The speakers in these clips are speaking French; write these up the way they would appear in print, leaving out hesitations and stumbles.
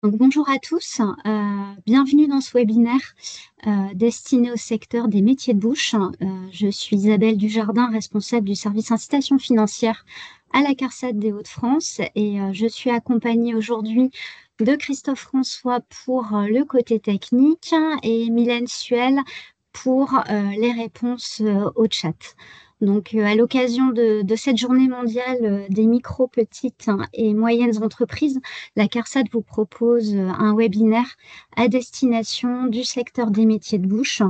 Donc, bonjour à tous, bienvenue dans ce webinaire destiné au secteur des métiers de bouche. Je suis Isabelle Dujardin, responsable du service incitation financière à la CARSAT des Hauts-de-France et je suis accompagnée aujourd'hui de Christophe François pour le côté technique et Mylène Suel pour les réponses au chat. Donc, à l'occasion de cette journée mondiale des micro, petites et moyennes entreprises, la CARSAT vous propose un webinaire à destination du secteur des métiers de bouche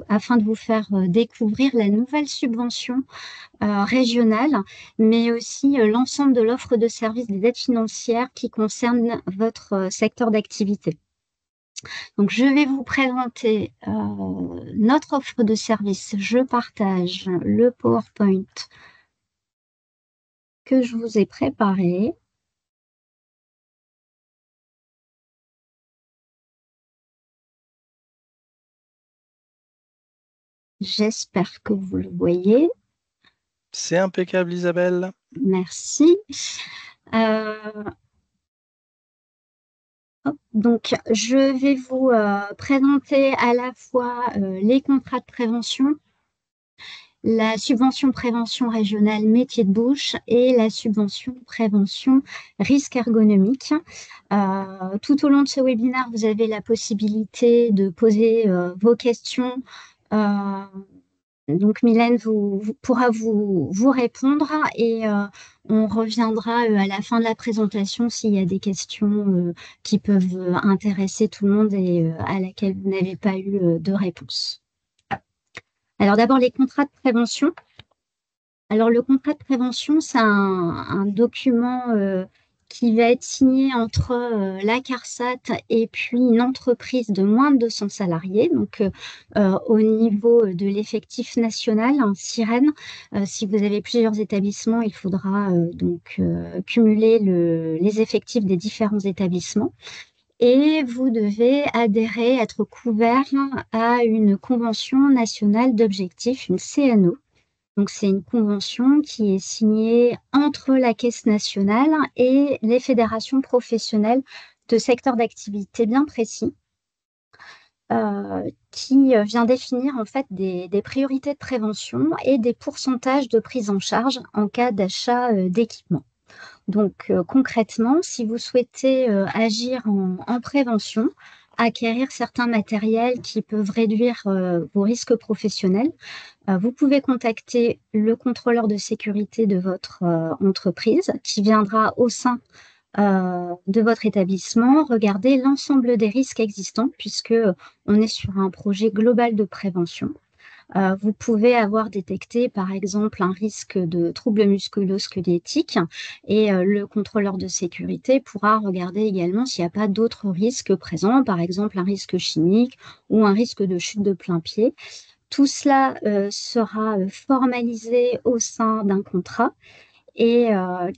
afin de vous faire découvrir la nouvelle subvention régionale, mais aussi l'ensemble de l'offre de services des aides financières qui concernent votre secteur d'activité. Donc, je vais vous présenter notre offre de service. Je partage le PowerPoint que je vous ai préparé. J'espère que vous le voyez. C'est impeccable, Isabelle. Merci. Donc, je vais vous présenter à la fois les contrats de prévention, la subvention prévention régionale métier de bouche et la subvention prévention risque ergonomique. Tout au long de ce webinaire, vous avez la possibilité de poser vos questions. Donc, Mylène pourra vous répondre et on reviendra à la fin de la présentation s'il y a des questions qui peuvent intéresser tout le monde et à laquelle vous n'avez pas eu de réponse. Alors, d'abord, les contrats de prévention. Alors, le contrat de prévention, c'est un document qui va être signé entre la CARSAT et puis une entreprise de moins de 200 salariés. Donc, au niveau de l'effectif national, Sirène, si vous avez plusieurs établissements, il faudra donc cumuler les effectifs des différents établissements. Et vous devez adhérer, être couvert à une convention nationale d'objectifs, une CNO. Donc, c'est une convention qui est signée entre la Caisse nationale et les fédérations professionnelles de secteurs d'activité bien précis, qui vient définir en fait des priorités de prévention et des pourcentages de prise en charge en cas d'achat d'équipements. Donc, concrètement, si vous souhaitez agir en prévention, acquérir certains matériels qui peuvent réduire vos risques professionnels, vous pouvez contacter le contrôleur de sécurité de votre entreprise qui viendra au sein de votre établissement regarder l'ensemble des risques existants puisque on est sur un projet global de prévention. Vous pouvez avoir détecté, par exemple, un risque de troubles musculo-squelettiques et le contrôleur de sécurité pourra regarder également s'il n'y a pas d'autres risques présents, par exemple un risque chimique ou un risque de chute de plein pied. Tout cela sera formalisé au sein d'un contrat et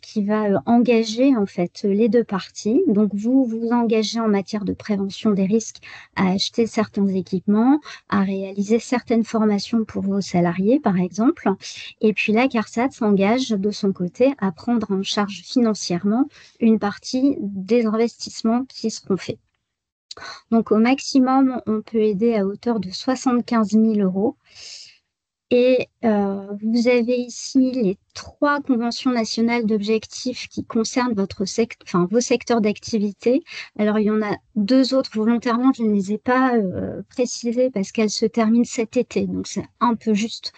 qui va engager en fait les deux parties. Donc, vous vous engagez en matière de prévention des risques à acheter certains équipements, à réaliser certaines formations pour vos salariés, par exemple. Et puis la CARSAT s'engage de son côté à prendre en charge financièrement une partie des investissements qui seront faits. Donc, au maximum, on peut aider à hauteur de 75 000 €. Et vous avez ici les 3 conventions nationales d'objectifs qui concernent vos secteurs d'activité. Alors, il y en a 2 autres volontairement, je ne les ai pas précisées parce qu'elles se terminent cet été. Donc, c'est un peu juste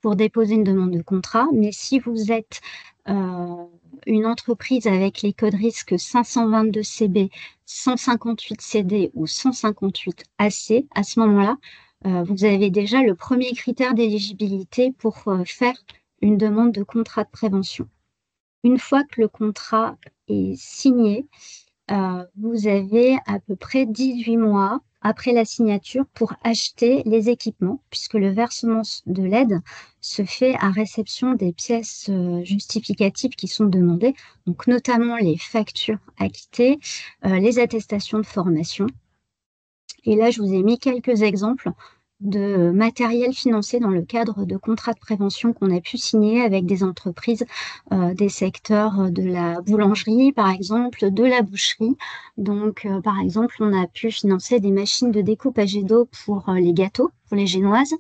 pour déposer une demande de contrat. Mais si vous êtes une entreprise avec les codes risques 522 CB, 158 CD ou 158 AC, à ce moment-là, vous avez déjà le premier critère d'éligibilité pour faire une demande de contrat de prévention. Une fois que le contrat est signé, vous avez à peu près 18 mois après la signature pour acheter les équipements, puisque le versement de l'aide se fait à réception des pièces justificatives qui sont demandées, donc notamment les factures acquittées, les attestations de formation. Et là, je vous ai mis quelques exemples de matériel financé dans le cadre de contrats de prévention qu'on a pu signer avec des entreprises, des secteurs de la boulangerie, par exemple, de la boucherie. Donc, par exemple, on a pu financer des machines de découpe à jet d'eau pour les gâteaux, pour les génoises,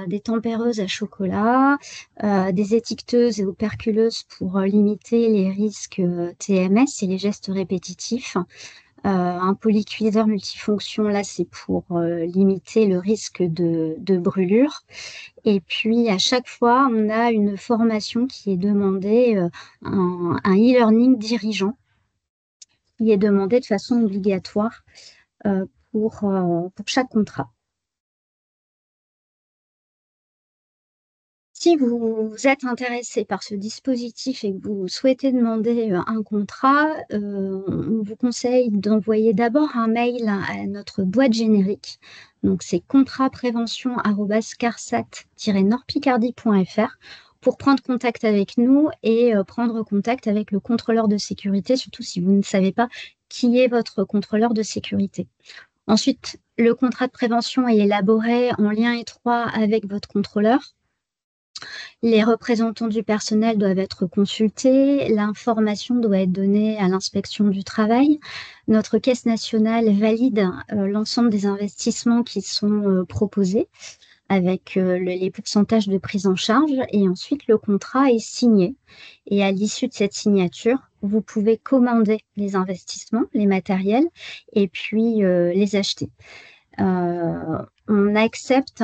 des tempéreuses à chocolat, des étiqueteuses et operculeuses pour limiter les risques TMS et les gestes répétitifs. Un polycuiseur multifonction, là, c'est pour limiter le risque de brûlure. Et puis, à chaque fois, on a une formation qui est demandée, un e-learning dirigeant qui est demandé de façon obligatoire pour chaque contrat. Si vous êtes intéressé par ce dispositif et que vous souhaitez demander un contrat, on vous conseille d'envoyer d'abord un mail à notre boîte générique. Donc, c'est contratprévention@carsat-nordpicardie.fr pour prendre contact avec nous et prendre contact avec le contrôleur de sécurité, surtout si vous ne savez pas qui est votre contrôleur de sécurité. Ensuite, le contrat de prévention est élaboré en lien étroit avec votre contrôleur. Les représentants du personnel doivent être consultés, l'information doit être donnée à l'inspection du travail. Notre caisse nationale valide l'ensemble des investissements qui sont proposés avec les pourcentages de prise en charge et ensuite le contrat est signé. Et à l'issue de cette signature, vous pouvez commander les investissements, les matériels et puis les acheter. On accepte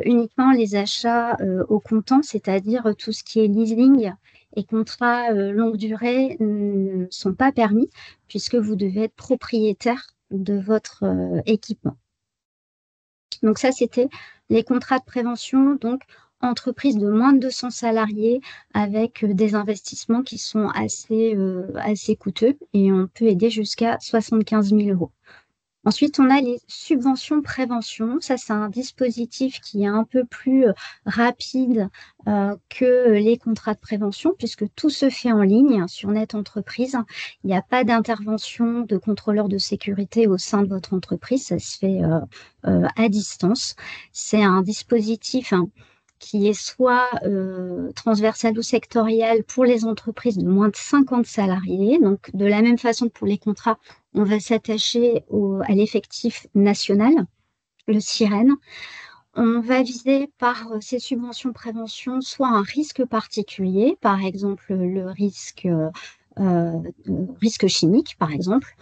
uniquement les achats au comptant, c'est-à-dire tout ce qui est leasing et contrat longue durée ne sont pas permis puisque vous devez être propriétaire de votre équipement. Donc ça, c'était les contrats de prévention, donc entreprises de moins de 200 salariés avec des investissements qui sont assez coûteux et on peut aider jusqu'à 75 000 €. Ensuite, on a les subventions prévention. Ça, c'est un dispositif qui est un peu plus rapide que les contrats de prévention, puisque tout se fait en ligne sur Net Entreprise. Il n'y a pas d'intervention de contrôleur de sécurité au sein de votre entreprise. Ça se fait à distance. C'est un dispositif qui est soit transversal ou sectoriel pour les entreprises de moins de 50 salariés. Donc, de la même façon que pour les contrats, on va s'attacher à l'effectif national, le SIREN. On va viser par ces subventions prévention soit un risque particulier, par exemple le risque chimique, par exemple,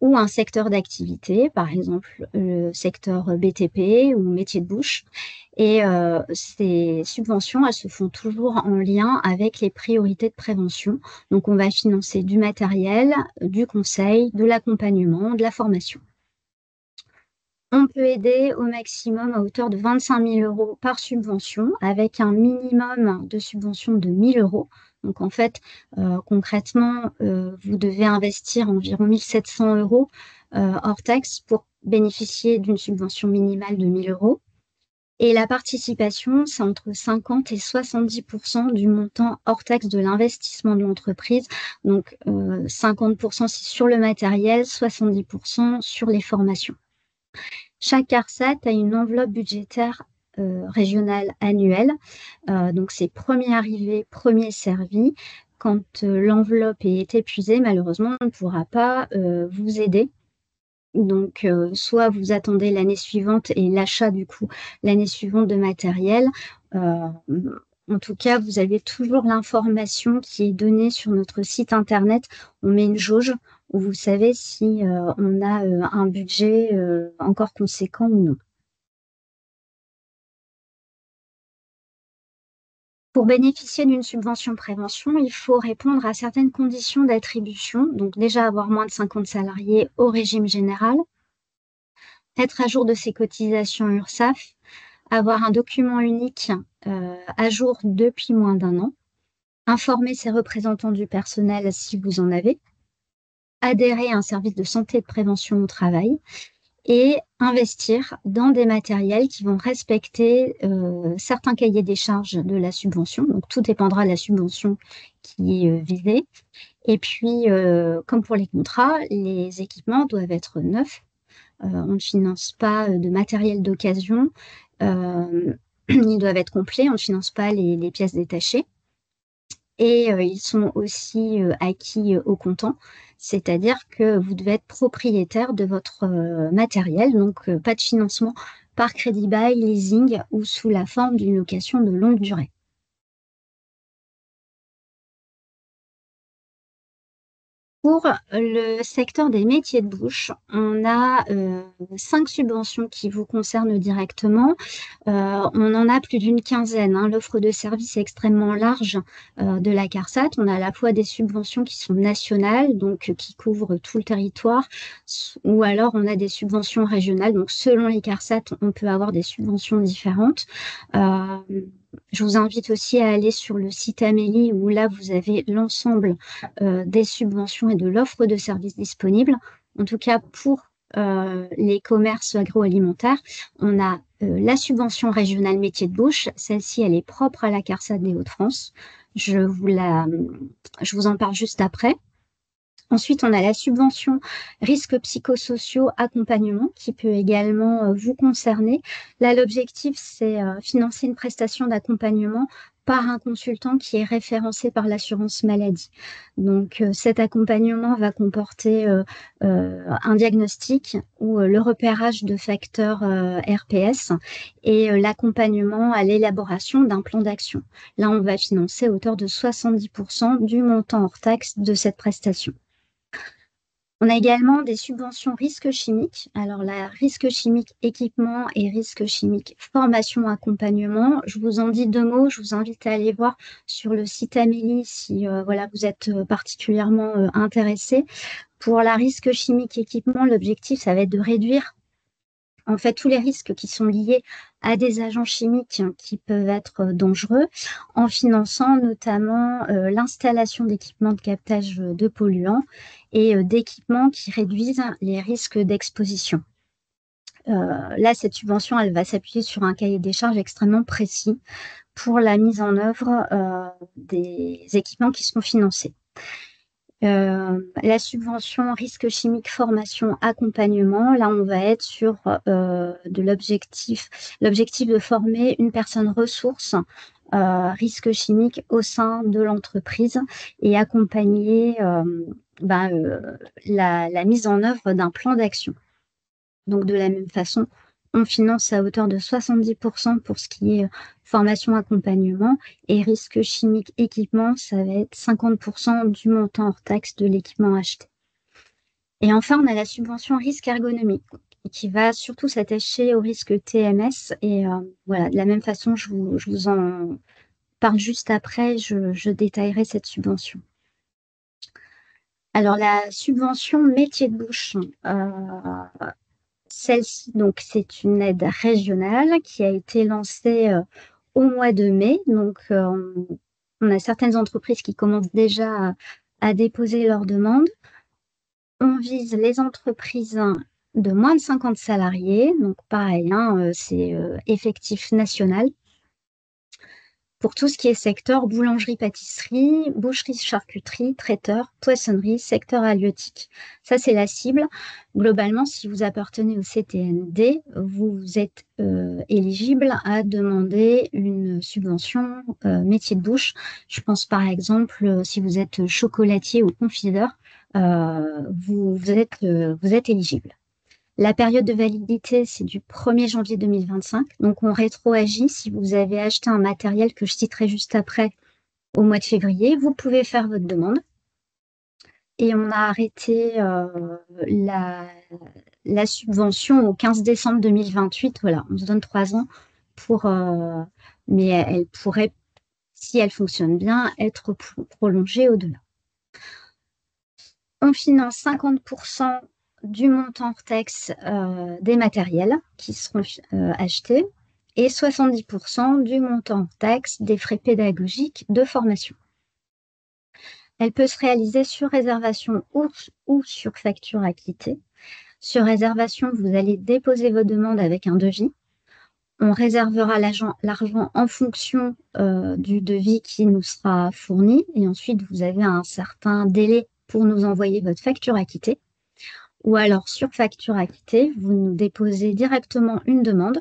ou un secteur d'activité, par exemple le secteur BTP ou métier de bouche. Et ces subventions, elles se font toujours en lien avec les priorités de prévention. Donc, on va financer du matériel, du conseil, de l'accompagnement, de la formation. On peut aider au maximum à hauteur de 25 000 € par subvention, avec un minimum de subvention de 1 000 €. Donc, en fait, concrètement, vous devez investir environ 1 700 € hors taxe pour bénéficier d'une subvention minimale de 1 000 €. Et la participation, c'est entre 50 et 70% du montant hors taxe de l'investissement de l'entreprise. Donc, 50% c'est sur le matériel, 70% sur les formations. Chaque CARSAT a une enveloppe budgétaire régionale annuelle. Donc, c'est premier arrivé, premier servi. Quand l'enveloppe est épuisée, malheureusement, on ne pourra pas vous aider. Donc, soit vous attendez l'année suivante et l'achat, du coup, l'année suivante de matériel. En tout cas, vous avez toujours l'information qui est donnée sur notre site internet. On met une jauge où vous savez si on a un budget encore conséquent ou non. Pour bénéficier d'une subvention prévention, il faut répondre à certaines conditions d'attribution. Donc déjà avoir moins de 50 salariés au régime général, être à jour de ses cotisations URSSAF, avoir un document unique à jour depuis moins d'1 an, informer ses représentants du personnel si vous en avez, adhérer à un service de santé et de prévention au travail et investir dans des matériels qui vont respecter certains cahiers des charges de la subvention. Donc, tout dépendra de la subvention qui est visée. Et puis, comme pour les contrats, les équipements doivent être neufs. On ne finance pas de matériel d'occasion Ils doivent être complets, on ne finance pas les pièces détachées. Et ils sont aussi acquis au comptant, c'est-à-dire que vous devez être propriétaire de votre matériel, donc pas de financement par crédit bail, leasing ou sous la forme d'une location de longue durée. Pour le secteur des métiers de bouche, on a 5 subventions qui vous concernent directement. On en a plus d'une quinzaine, hein. L'offre de service est extrêmement large de la CARSAT. On a à la fois des subventions qui sont nationales, donc qui couvrent tout le territoire, ou alors on a des subventions régionales. Donc selon les CARSAT, on peut avoir des subventions différentes. Je vous invite aussi à aller sur le site Amélie, où là, vous avez l'ensemble des subventions et de l'offre de services disponibles. En tout cas, pour les commerces agroalimentaires, on a la subvention régionale métier de bouche. Celle-ci, elle est propre à la CARSAT des Hauts-de-France. Je vous en parle juste après. Ensuite, on a la subvention risques psychosociaux accompagnement qui peut également vous concerner. Là, l'objectif, c'est financer une prestation d'accompagnement par un consultant qui est référencé par l'assurance maladie. Donc, cet accompagnement va comporter un diagnostic ou le repérage de facteurs RPS et l'accompagnement à l'élaboration d'un plan d'action. Là, on va financer à hauteur de 70% du montant hors taxe de cette prestation. On a également des subventions risques chimiques. Alors, la risque chimique équipement et risque chimique formation accompagnement. Je vous en dis 2 mots. Je vous invite à aller voir sur le site Amélie si voilà, vous êtes particulièrement intéressé. Pour la risque chimique équipement, l'objectif, ça va être de réduire en fait tous les risques qui sont liés à des agents chimiques qui peuvent être dangereux, en finançant notamment l'installation d'équipements de captage de polluants et d'équipements qui réduisent les risques d'exposition. Là, cette subvention, elle va s'appuyer sur un cahier des charges extrêmement précis pour la mise en œuvre des équipements qui seront financés. La subvention risque chimique formation accompagnement, là on va être sur l'objectif de former une personne ressource risque chimique au sein de l'entreprise et accompagner la mise en œuvre d'un plan d'action. Donc de la même façon, on finance à hauteur de 70% pour ce qui est formation accompagnement et risque chimique équipement, ça va être 50% du montant hors taxe de l'équipement acheté. Et enfin, on a la subvention risque ergonomique qui va surtout s'attacher au risque TMS. Et voilà, de la même façon, je vous en parle juste après, je détaillerai cette subvention. Alors, la subvention métier de bouche, celle-ci, donc, c'est une aide régionale qui a été lancée au mois de mai. Donc, on a certaines entreprises qui commencent déjà à déposer leurs demandes. On vise les entreprises de moins de 50 salariés. Donc, pareil, hein, c'est effectif national. Pour tout ce qui est secteur boulangerie-pâtisserie, boucherie-charcuterie, traiteur, poissonnerie, secteur halieutique. Ça, c'est la cible. Globalement, si vous appartenez au CTND, vous êtes éligible à demander une subvention métier de bouche. Je pense par exemple, si vous êtes chocolatier ou confiseur, vous êtes éligible. La période de validité, c'est du 1er janvier 2025. Donc, on rétroagit. Si vous avez acheté un matériel que je citerai juste après, au mois de février, vous pouvez faire votre demande. Et on a arrêté la subvention au 15 décembre 2028. Voilà, on se donne 3 ans pour... mais elle pourrait, si elle fonctionne bien, être prolongée au-delà. On finance 50% du montant hors taxe des matériels qui seront achetés et 70% du montant hors taxe des frais pédagogiques de formation. Elle peut se réaliser sur réservation ou sur facture acquittée. Sur réservation, vous allez déposer vos demandes avec un devis. On réservera l'argent en fonction du devis qui nous sera fourni et ensuite vous avez un certain délai pour nous envoyer votre facture acquittée. Ou alors, sur facture acquittée, vous nous déposez directement une demande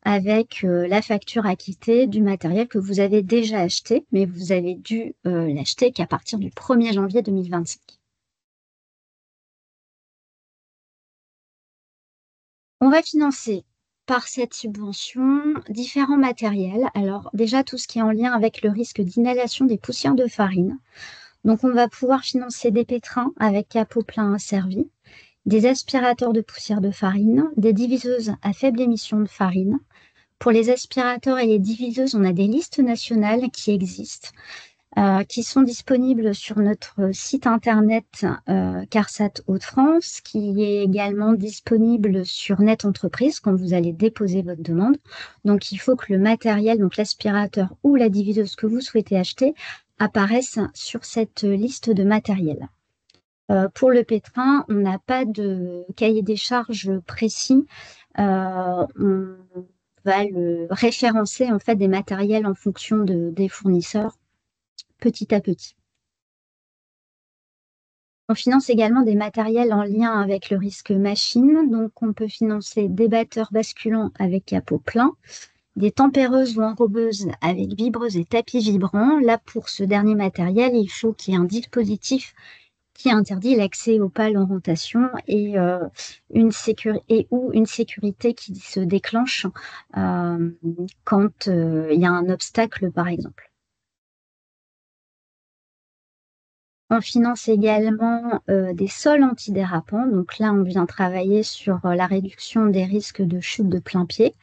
avec la facture acquittée du matériel que vous avez déjà acheté, mais vous avez dû l'acheter qu'à partir du 1er janvier 2025. On va financer par cette subvention différents matériels. Alors déjà, tout ce qui est en lien avec le risque d'inhalation des poussières de farine. Donc on va pouvoir financer des pétrins avec capot plein asservi, des aspirateurs de poussière de farine, des diviseuses à faible émission de farine. Pour les aspirateurs et les diviseuses, on a des listes nationales qui existent, qui sont disponibles sur notre site internet CARSAT Hauts-de-France, qui est également disponible sur Net Entreprise quand vous allez déposer votre demande. Donc il faut que le matériel, donc l'aspirateur ou la diviseuse que vous souhaitez acheter, apparaisse sur cette liste de matériel. Pour le pétrin, on n'a pas de cahier des charges précis. On va le référencer en fait des matériels en fonction des fournisseurs petit à petit. On finance également des matériels en lien avec le risque machine. Donc, on peut financer des batteurs basculants avec capot plein, des tempéreuses ou enrobeuses avec vibreuse et tapis vibrants. Là, pour ce dernier matériel, il faut qu'il y ait un dispositif qui interdit l'accès aux pales en rotation et une sécurité qui se déclenche quand il y a un obstacle, par exemple. On finance également des sols antidérapants. Donc là, on vient travailler sur la réduction des risques de chute de plein pied.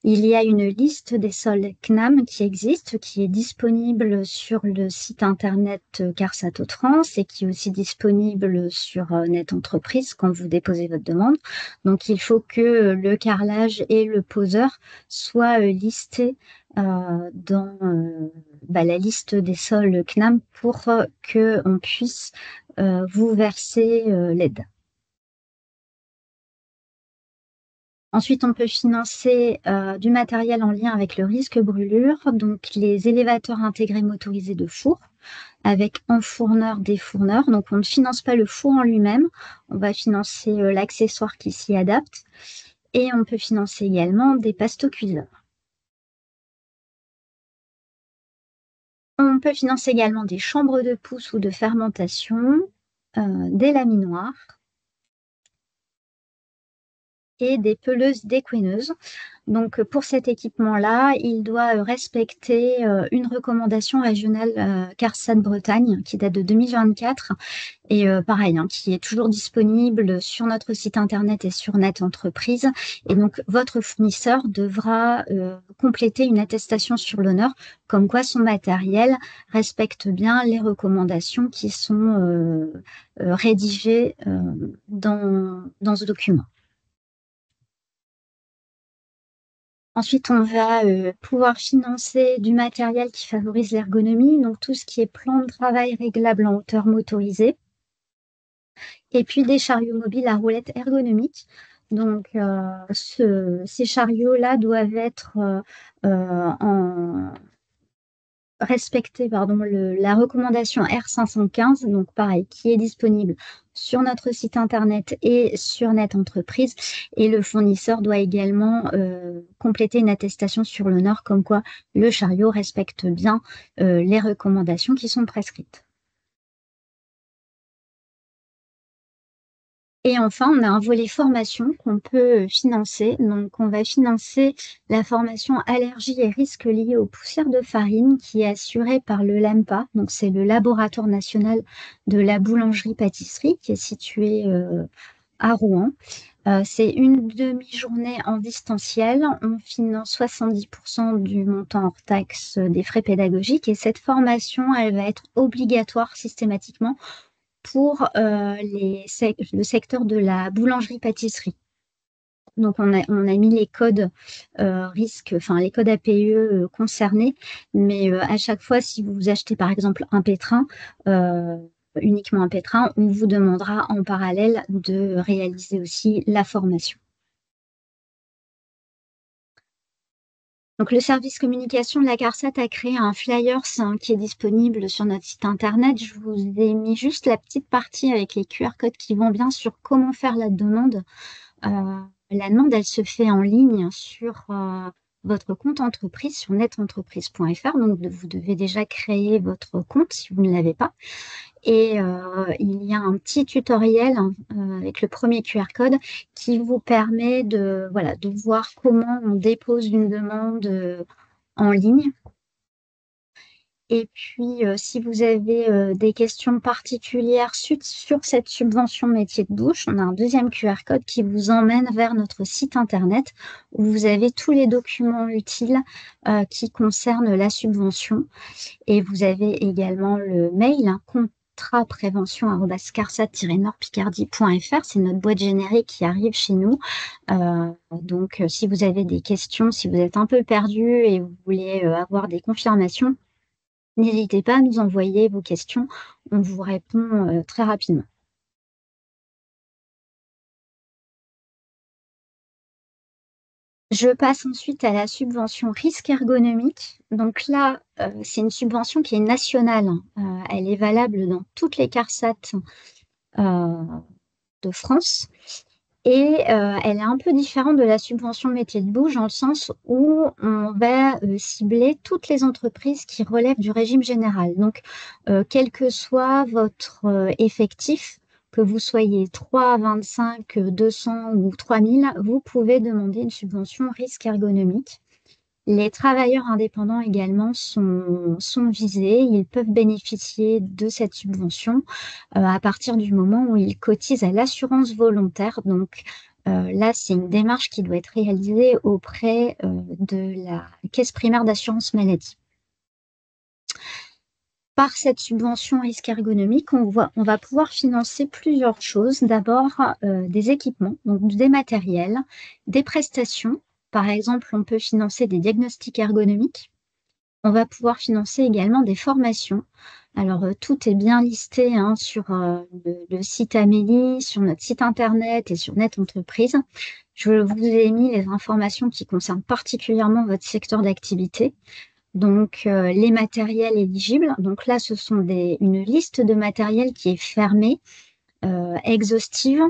Il y a une liste des sols CNAM qui existe, qui est disponible sur le site internet CARSAT Hauts-de-France et qui est aussi disponible sur Net Entreprise quand vous déposez votre demande. Donc, il faut que le carrelage et le poseur soient listés dans la liste des sols CNAM pour qu'on puisse vous verser l'aide. Ensuite, on peut financer du matériel en lien avec le risque brûlure, donc les élévateurs intégrés motorisés de four, avec enfourneur, défourneur. Donc, on ne finance pas le four en lui-même, on va financer l'accessoire qui s'y adapte. Et on peut financer également des pasto-cuiseurs. On peut financer également des chambres de pousse ou de fermentation, des laminoirs et des peleuses découineuses. Donc, pour cet équipement-là, il doit respecter une recommandation régionale CARSAT Bretagne qui date de 2024 et pareil, qui est toujours disponible sur notre site internet et sur Net Entreprise. Et donc, votre fournisseur devra compléter une attestation sur l'honneur comme quoi son matériel respecte bien les recommandations qui sont rédigées dans ce document. Ensuite, on va pouvoir financer du matériel qui favorise l'ergonomie, donc tout ce qui est plan de travail réglable en hauteur motorisée. Et puis des chariots mobiles à roulettes ergonomiques. Donc, ces chariots-là doivent être respecter la recommandation R515, donc pareil, qui est disponible sur notre site internet et sur Net Entreprise. Et le fournisseur doit également compléter une attestation sur l'honneur comme quoi le chariot respecte bien les recommandations qui sont prescrites. Et enfin, on a un volet formation qu'on peut financer. Donc, on va financer la formation allergies et risques liés aux poussières de farine qui est assurée par le LAMPA. Donc, c'est le Laboratoire national de la boulangerie-pâtisserie qui est situé à Rouen. C'est une demi-journée en distanciel. On finance 70% du montant hors taxe des frais pédagogiques. Et cette formation, elle va être obligatoire systématiquement pour le secteur de la boulangerie-pâtisserie. Donc, on a mis les codes risques, enfin les codes APE concernés, mais à chaque fois, si vous achetez par exemple un pétrin, uniquement un pétrin, on vous demandera en parallèle de réaliser aussi la formation. Donc, le service communication de la CARSAT a créé un flyers qui est disponible sur notre site internet. Je vous ai mis juste la petite partie avec les QR codes qui vont bien sur comment faire la demande la demande, elle se fait en ligne sur votre compte entreprise sur netentreprise.fr. Donc, vous devez déjà créer votre compte si vous ne l'avez pas. Et il y a un petit tutoriel avec le premier QR code qui vous permet de voir comment on dépose une demande en ligne. Et puis, si vous avez des questions particulières sur cette subvention métier de bouche, on a un deuxième QR code qui vous emmène vers notre site internet où vous avez tous les documents utiles qui concernent la subvention. Et vous avez également le mail, contratprévention@carsat-nordpicardie.fr. C'est notre boîte générique qui arrive chez nous. Donc, si vous avez des questions, si vous êtes un peu perdu et vous voulez avoir des confirmations, n'hésitez pas à nous envoyer vos questions. On vous répond très rapidement. Je passe ensuite à la subvention risque ergonomique. Donc là, c'est une subvention qui est nationale. Elle est valable dans toutes les CARSAT de France. Et elle est un peu différente de la subvention métier de bouche dans le sens où on va cibler toutes les entreprises qui relèvent du régime général. Donc, quel que soit votre effectif, que vous soyez 3, 25, 200 ou 3000, vous pouvez demander une subvention risque ergonomique. Les travailleurs indépendants également sont visés. Ils peuvent bénéficier de cette subvention à partir du moment où ils cotisent à l'assurance volontaire. Donc là, c'est une démarche qui doit être réalisée auprès de la caisse primaire d'assurance maladie. Par cette subvention risque ergonomique, on va pouvoir financer plusieurs choses. D'abord, des équipements, donc des matériels, des prestations. Par exemple, on peut financer des diagnostics ergonomiques. On va pouvoir financer également des formations. Alors, tout est bien listé sur le site Amélie, sur notre site internet et sur Net Entreprise. Je vous ai mis les informations qui concernent particulièrement votre secteur d'activité. Donc, les matériels éligibles. Donc là, ce sont une liste de matériel qui est fermée, exhaustive,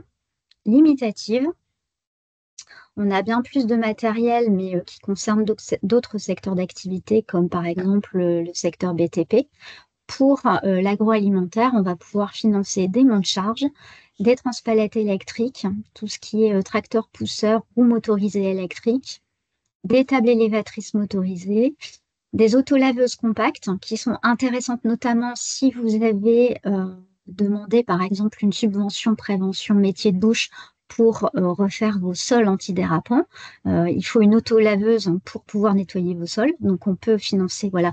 limitative. On a bien plus de matériel, mais qui concerne d'autres secteurs d'activité, comme par exemple le secteur BTP. Pour l'agroalimentaire, on va pouvoir financer des monte-charges, des transpalettes électriques, tout ce qui est tracteur pousseur ou motorisé électrique, des tables élévatrices motorisées, des autolaveuses compactes qui sont intéressantes notamment si vous avez demandé par exemple une subvention prévention métier de bouche pour refaire vos sols antidérapants. Il faut une autolaveuse pour pouvoir nettoyer vos sols. Donc, on peut financer à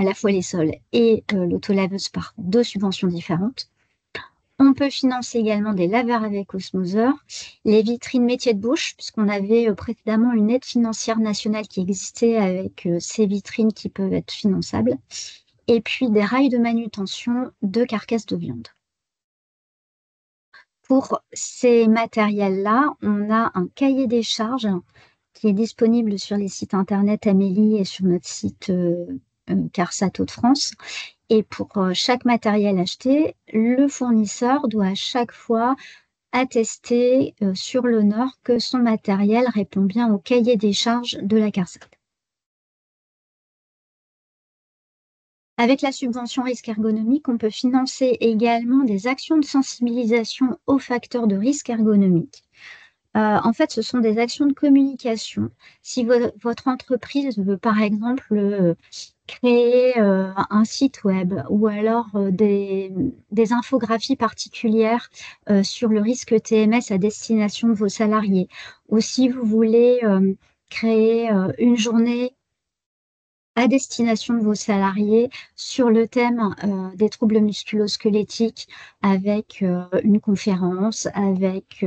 la fois les sols et l'autolaveuse par 2 subventions différentes. On peut financer également des laveurs avec osmoseur, les vitrines métiers de bouche, puisqu'on avait précédemment une aide financière nationale qui existait avec ces vitrines qui peuvent être finançables, et puis des rails de manutention de carcasses de viande. Pour ces matériels-là, on a un cahier des charges qui est disponible sur les sites internet Amélie et sur notre site CARSAT Hauts-de-France. Et pour chaque matériel acheté, le fournisseur doit à chaque fois attester sur l'honneur que son matériel répond bien au cahier des charges de la CARSAT. Avec la subvention risque ergonomique, on peut financer également des actions de sensibilisation aux facteurs de risque ergonomique. En fait, ce sont des actions de communication. Si votre entreprise veut, par exemple, créer un site web ou alors des infographies particulières sur le risque TMS à destination de vos salariés, ou si vous voulez créer une journée à destination de vos salariés sur le thème des troubles musculo-squelettiques avec une conférence, avec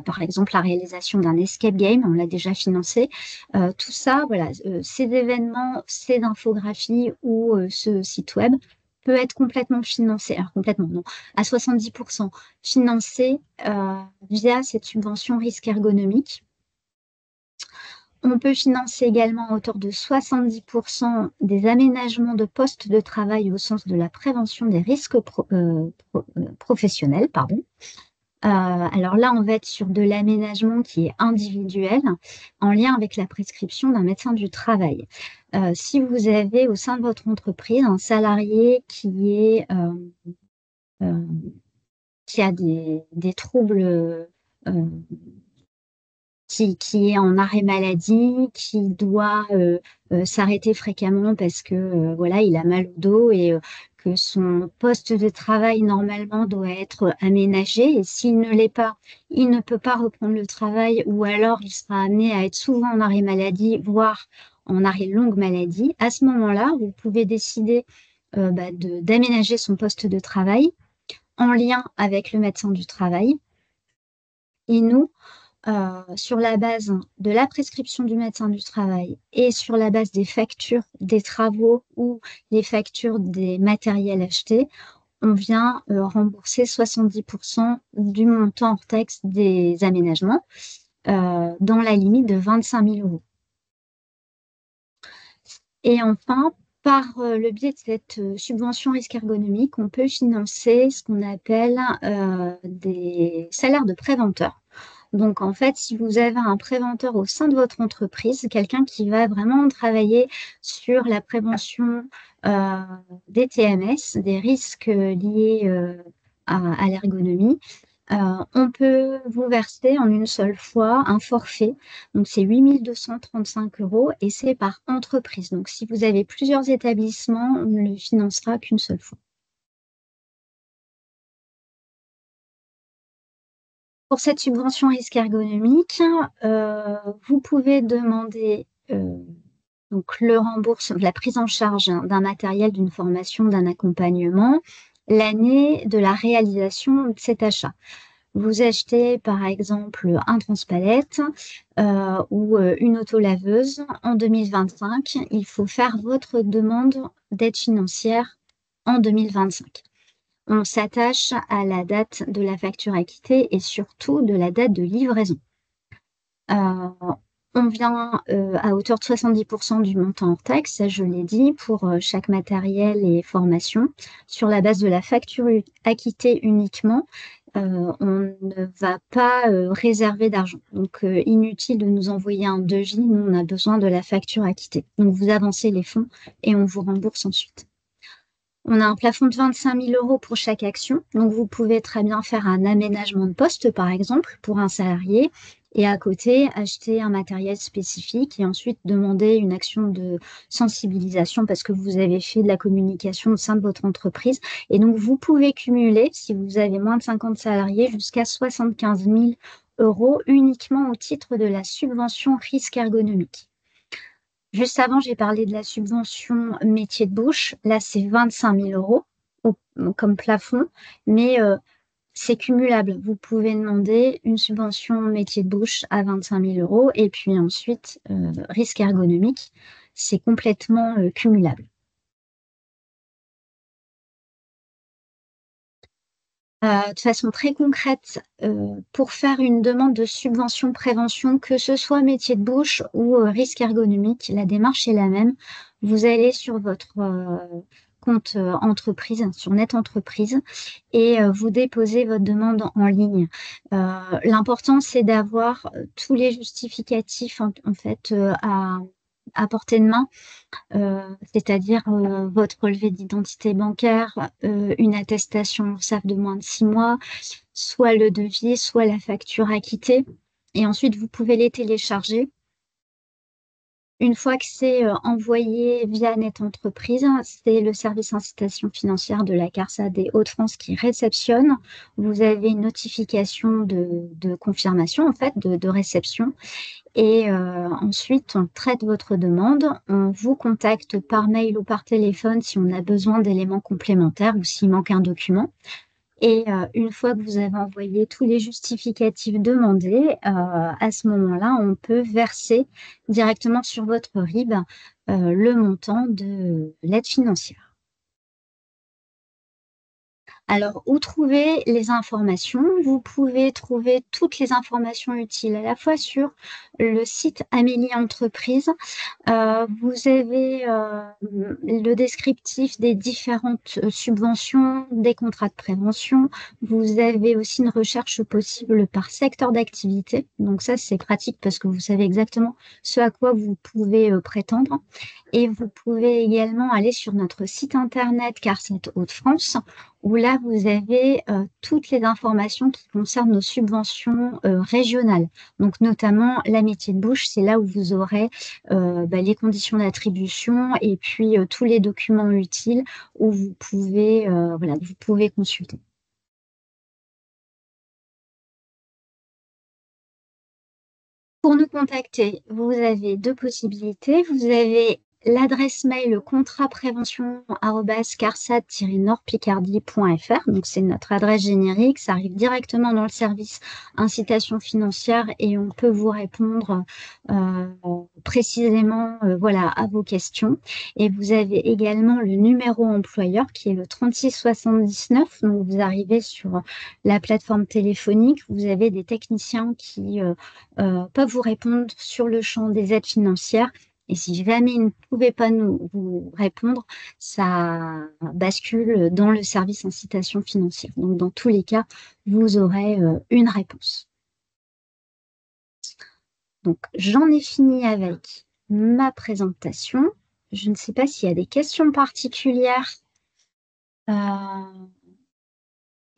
par exemple la réalisation d'un escape game, on l'a déjà financé. Tout ça, ces événements, ces infographies ou ce site web peut être complètement financé, alors complètement non, à 70% financé via cette subvention risque ergonomique. On peut financer également à hauteur de 70% des aménagements de postes de travail au sens de la prévention des risques professionnels. Alors là, on va être sur de l'aménagement qui est individuel, en lien avec la prescription d'un médecin du travail. Si vous avez au sein de votre entreprise un salarié heu, qui a des troubles, qui est en arrêt maladie, qui doit, s'arrêter fréquemment parce que, voilà, il a mal au dos et que son poste de travail normalement doit être aménagé et s'il ne l'est pas, il ne peut pas reprendre le travail ou alors il sera amené à être souvent en arrêt maladie, voire en arrêt longue maladie. À ce moment-là, vous pouvez décider, d'aménager son poste de travail en lien avec le médecin du travail et nous, sur la base de la prescription du médecin du travail et sur la base des factures des travaux ou les factures des matériels achetés, on vient, rembourser 70 du montant hors taxe des aménagements, dans la limite de 25 000 € et enfin, par, le biais de cette, subvention risque ergonomique, on peut financer ce qu'on appelle, des salaires de préventeur. Donc en fait, si vous avez un préventeur au sein de votre entreprise, quelqu'un qui va vraiment travailler sur la prévention, heu, des TMS, des risques, liés, à l'ergonomie, on peut vous verser en une seule fois un forfait. Donc c'est 8 235 € et c'est par entreprise. Donc si vous avez plusieurs établissements, on ne le financera qu'une seule fois. Pour cette subvention risque ergonomique, vous pouvez demander, donc la prise en charge d'un matériel, d'une formation, d'un accompagnement, l'année de la réalisation de cet achat. Vous achetez par exemple un transpalette, ou, une autolaveuse en 2025, il faut faire votre demande d'aide financière en 2025. On s'attache à la date de la facture acquittée et surtout de la date de livraison. Heu, on vient, à hauteur de 70 du montant hors taxe, ça je l'ai dit, pour, chaque matériel et formation. Sur la base de la facture acquittée uniquement, on ne va pas, réserver d'argent. Donc, inutile de nous envoyer un devis, nous on a besoin de la facture acquittée. Donc vous avancez les fonds et on vous rembourse ensuite. On a un plafond de 25 000 € pour chaque action, donc vous pouvez très bien faire un aménagement de poste, par exemple, pour un salarié et à côté, acheter un matériel spécifique et ensuite demander une action de sensibilisation parce que vous avez fait de la communication au sein de votre entreprise et donc vous pouvez cumuler, si vous avez moins de 50 salariés, jusqu'à 75 000 € uniquement au titre de la subvention risque ergonomique. Juste avant, j'ai parlé de la subvention métier de bouche. Là, c'est 25 000 € comme plafond, mais c'est cumulable. Vous pouvez demander une subvention métier de bouche à 25 000 € et puis ensuite, risque ergonomique, c'est complètement, cumulable. De façon très concrète, pour faire une demande de subvention prévention, que ce soit métier de bouche ou, risque ergonomique, la démarche est la même. Vous allez sur votre, compte, entreprise, sur Net Entreprise et vous déposez votre demande en ligne. L'important, c'est d'avoir, tous les justificatifs en fait, à portée de main. C'est-à-dire, votre relevé d'identité bancaire, une attestation URSSAF de moins de 6 mois, soit le devis, soit la facture acquittée et ensuite vous pouvez les télécharger. Une fois que c'est, envoyé via Net Entreprise, c'est le service incitation financière de la CARSA des Hauts-de-France qui réceptionne. Vous avez une notification de confirmation, en fait, de réception et ensuite on traite votre demande. On vous contacte par mail ou par téléphone si on a besoin d'éléments complémentaires ou s'il manque un document et une fois que vous avez envoyé tous les justificatifs demandés, à ce moment-là, on peut verser directement sur votre RIB, le montant de l'aide financière. Alors, où trouver les informations? Vous pouvez trouver toutes les informations utiles à la fois sur le site Amélie Entreprise. Vous avez le descriptif des différentes subventions, des contrats de prévention. Vous avez aussi une recherche possible par secteur d'activité. Donc ça, c'est pratique parce que vous savez exactement ce à quoi vous pouvez prétendre. Et vous pouvez également aller sur notre site internet CARSAT Hauts-de-France, où là, vous avez toutes les informations qui concernent nos subventions régionales. Donc notamment l'amitié de bouche, c'est là où vous aurez les conditions d'attribution et puis tous les documents utiles où vous pouvez consulter. Pour nous contacter, vous avez deux possibilités. Vous avez l'adresse mail contratprévention@carsat-nordpicardie.fr. Donc, c'est notre adresse générique. Ça arrive directement dans le service incitation financière et on peut vous répondre précisément à vos questions. Et vous avez également le numéro employeur qui est le 3679. Donc, vous arrivez sur la plateforme téléphonique. Vous avez des techniciens qui peuvent vous répondre sur le champ des aides financières. Et si jamais ils ne pouvaient pas vous répondre, ça bascule dans le service incitation financière. Donc, dans tous les cas, vous aurez une réponse. Donc, j'en ai fini avec ma présentation. Je ne sais pas s'il y a des questions particulières. Et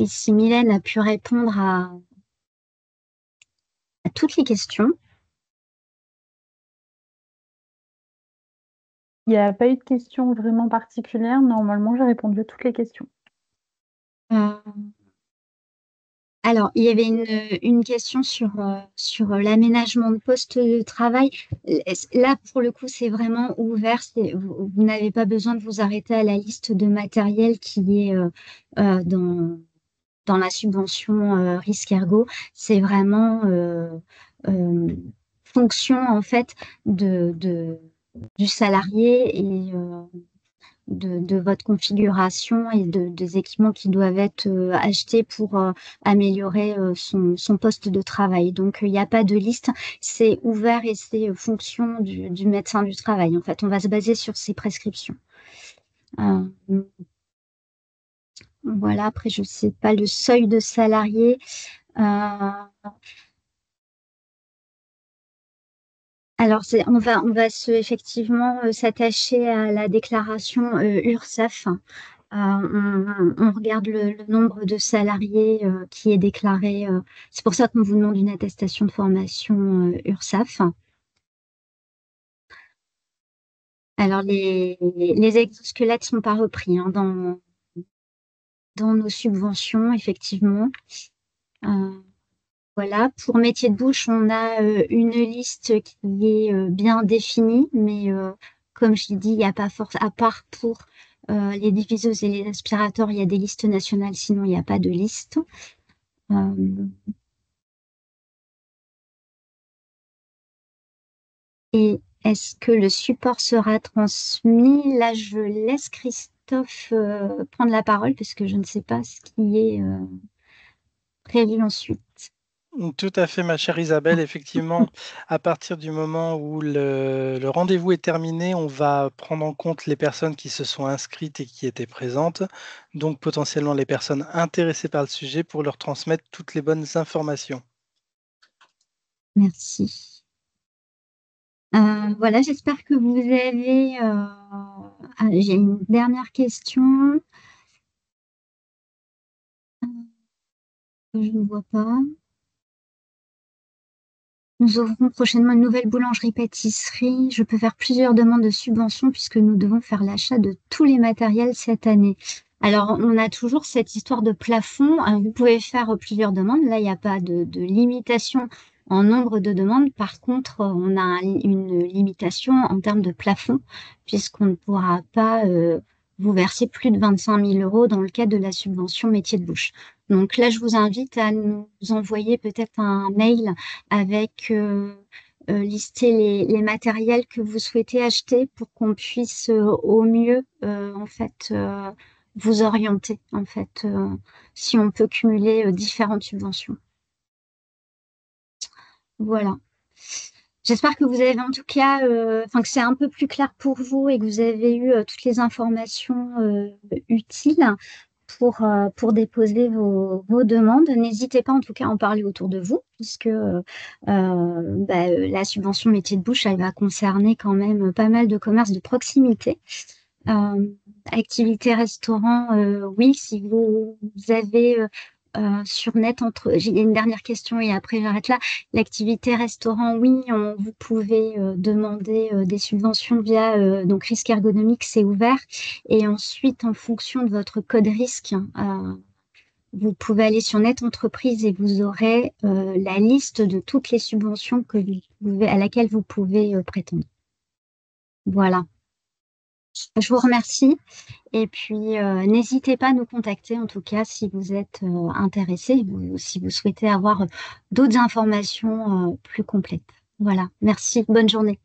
si Mylène a pu répondre à toutes les questions. Il n'y a pas eu de questions vraiment particulières. Normalement, j'ai répondu à toutes les questions. Alors, il y avait une question sur l'aménagement de poste de travail. Là, pour le coup, c'est vraiment ouvert. Vous n'avez pas besoin de vous arrêter à la liste de matériel qui est dans la subvention risque ergo. C'est vraiment fonction, en fait, du salarié et de votre configuration et des équipements qui doivent être achetés pour améliorer son poste de travail. Donc, il n'y a pas de liste, c'est ouvert et c'est fonction du médecin du travail. En fait, on va se baser sur ses prescriptions. Voilà, après, je ne sais pas le seuil de salariés. Alors, on va effectivement s'attacher à la déclaration URSSAF. On regarde le nombre de salariés qui est déclaré. C'est pour ça qu'on vous demande une attestation de formation URSSAF. Alors, les exosquelettes ne sont pas repris dans nos subventions, effectivement. Voilà, pour métier de bouche, on a une liste qui est bien définie, mais comme je l'ai dit, il n'y a pas force, à part pour les diffuseuses et les aspirateurs, il y a des listes nationales, sinon il n'y a pas de liste. Et est-ce que le support sera transmis? Là, je laisse Christophe prendre la parole, parce que je ne sais pas ce qui est prévu ensuite. Tout à fait, ma chère Isabelle. Effectivement, à partir du moment où le rendez-vous est terminé, on va prendre en compte les personnes qui se sont inscrites et qui étaient présentes, donc potentiellement les personnes intéressées par le sujet pour leur transmettre toutes les bonnes informations. Merci. Voilà, j'espère que vous avez... j'ai une dernière question. Je ne vois pas. Nous ouvrons prochainement une nouvelle boulangerie-pâtisserie. Je peux faire plusieurs demandes de subventions puisque nous devons faire l'achat de tous les matériels cette année. Alors, on a toujours cette histoire de plafond. Vous pouvez faire plusieurs demandes. Là, il n'y a pas de limitation en nombre de demandes. Par contre, on a une limitation en termes de plafond puisqu'on ne pourra pas vous verser plus de 25 000 € dans le cadre de la subvention métier de bouche. Donc là, je vous invite à nous envoyer peut-être un mail avec lister les matériels que vous souhaitez acheter pour qu'on puisse au mieux en fait vous orienter, en fait, si on peut cumuler différentes subventions. Voilà. J'espère que vous avez en tout cas, que c'est un peu plus clair pour vous et que vous avez eu toutes les informations utiles pour déposer vos demandes. N'hésitez pas en tout cas à en parler autour de vous, puisque la subvention métier de bouche, elle va concerner quand même pas mal de commerces de proximité. Activité restaurant, oui, si vous avez sur net j'ai une dernière question et après j'arrête là. L'activité restaurant, oui, vous pouvez demander des subventions via donc risque ergonomique, c'est ouvert. Et ensuite, en fonction de votre code risque, vous pouvez aller sur Net Entreprise et vous aurez la liste de toutes les subventions à laquelle vous pouvez prétendre. Voilà. Je vous remercie. Et puis, n'hésitez pas à nous contacter, en tout cas, si vous êtes intéressé ou si vous souhaitez avoir d'autres informations plus complètes. Voilà. Merci. Bonne journée.